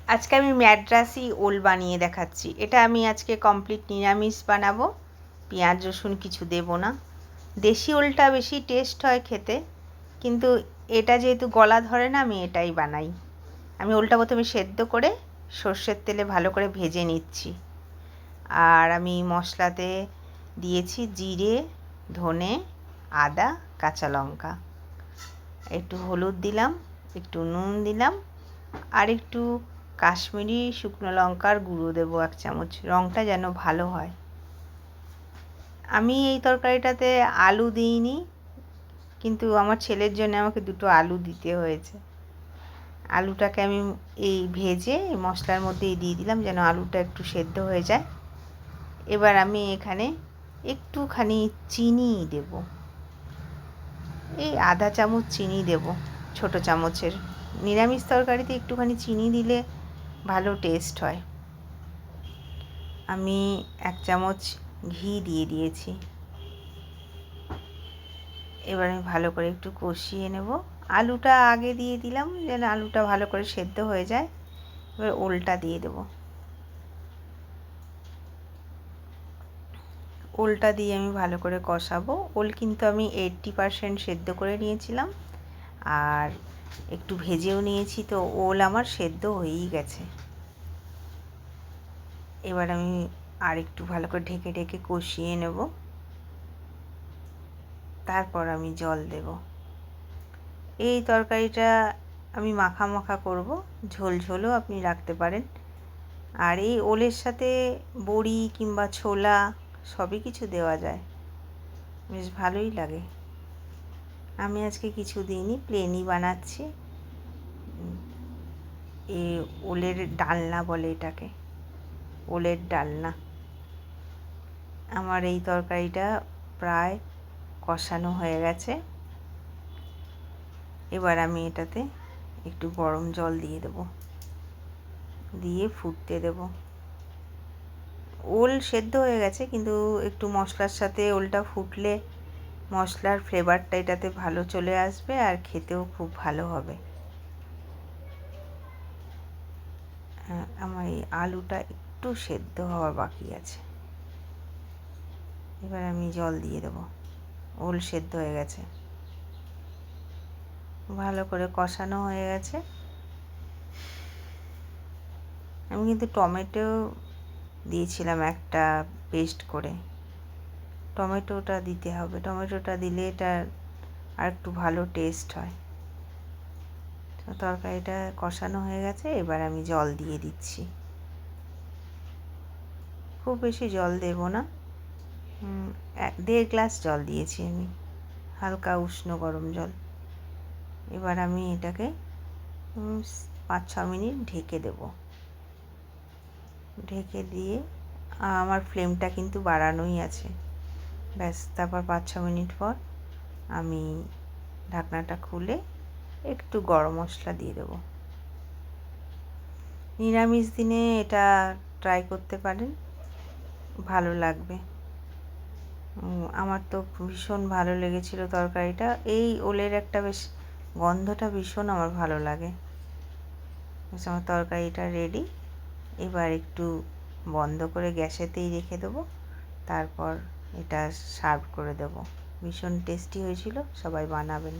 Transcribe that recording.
আজকে আমি ম্যাড্রাসি ওল বানিয়ে দেখাচ্ছি। এটা আমি আজকে কমপ্লিট নিরামিষ বানাবো, পেঁয়াজ রসুন কিছু দেব না। দেশি ওলটা বেশি টেস্ট হয় খেতে, কিন্তু এটা যেহেতু গলা ধরে না, আমি এটাই বানাই। আমি ওলটা প্রথমে সেদ্ধ করে সর্ষের তেলে ভালো করে ভেজে নিচ্ছি। আর আমি মশলাতে দিয়েছি জিরে, ধনে, আদা, কাঁচা লঙ্কা, একটু হলুদ দিলাম, একটু নুন দিলাম, আর একটু কাশ্মীরি শুকনো লঙ্কার গুঁড়ো দেবো 1 চামচ, রঙটা যেন ভালো হয়। আমি এই তরকারিটাতে আলু দিইনি, কিন্তু আমার ছেলের জন্য আমাকে 2টো আলু দিতে হয়েছে। আলুটাকে আমি এই ভেজে এই মশলার মধ্যেই দিয়ে দিলাম, যেন আলুটা একটু সেদ্ধ হয়ে যায়। এবার আমি এখানে একটুখানি চিনি দেব, এই আধা চামচ চিনি দেব, ছোট চামচের। নিরামিষ তরকারিতে একটুখানি চিনি দিলে ভালো টেস্ট হয়। আমি 1 চামচ ঘি দিয়ে দিয়েছি। এবার আমি ভালো করে একটু কষিয়ে নেব। আলুটা আগে দিয়ে দিলাম যেন আলুটা ভালো করে সেদ্ধ হয়ে যায়। এবার ওলটা দিয়ে দেব। ওলটা দিয়ে আমি ভালো করে কষাবো। ওল কিন্তু আমি 80% সেদ্ধ করে নিয়েছিলাম, আর একটু ভেজেও নিয়েছি, তো ওল আমার সেদ্ধ হয়েই গেছে। এবার আমি আর একটু ভালো করে ঢেকে ঢেকে কষিয়ে নেব, তারপর আমি জল দেব। এই তরকারিটা আমি মাখা মাখা করব, ঝোল ঝোলও আপনি রাখতে পারেন। আর এই ওলের সাথে বড়ি কিংবা ছোলা সবই কিছু দেওয়া যায়, বেশ ভালোই লাগে। আমি আজকে কিছু দিইনি, প্লেনই বানাচ্ছি। এই ওলের ডালনা বলে এটাকে, ওলের ডালনা। আমার এই তরকারিটা প্রায় কষানো হয়ে গেছে। এবার আমি এটাতে একটু গরম জল দিয়ে দেব, দিয়ে ফুটতে দেব। ওল সেদ্ধ হয়ে গেছে, কিন্তু একটু মশলার সাথে ওলটা ফুটলে মশলার ফ্লেভারটা এটাতে ভালো চলে আসবে, আর খেতেও খুব ভালো হবে। আমার এই আলুটা একটু সেদ্ধ হওয়া বাকি আছে। এবার আমি জল দিয়ে দেব। ওল সেদ্ধ হয়ে গেছে, ভালো করে কষানো হয়ে গেছে। আমি কিন্তু টমেটো দিয়েছিলাম একটা পেস্ট করে, টমেটোটা দিতে হবে। টমেটোটা দিলে এটা আর একটু ভালো টেস্ট হয়। তো তরকারিটা কষানো হয়ে গেছে, এবার আমি জল দিয়ে দিচ্ছি। খুব বেশি জল দেব না, 1.5 গ্লাস জল দিয়েছি আমি, হালকা উষ্ণ গরম জল। এবার আমি এটাকে 5-6 মিনিট ঢেকে দেব। ঢেকে দিয়ে আমার ফ্লেমটা কিন্তু বাড়ানোই আছে। ব্যাস, তারপর 5-6 মিনিট পর আমি ঢাকনাটা খুলে একটু গরম মশলা দিয়ে দেব। নিরামিষ দিনে এটা ট্রাই করতে পারেন, ভালো লাগবে। আমার তো ভীষণ ভালো লেগেছিল তরকারিটা। এই ওলের একটা বেশ গন্ধটা ভীষণ আমার ভালো লাগে। আমার তরকারিটা রেডি। এবার একটু বন্ধ করে গ্যাসেতেই রেখে দেবো, তারপর এটা সার্ভ করে দেবো। ভীষণ টেস্টি হয়েছিল, সবাই বানাবেন।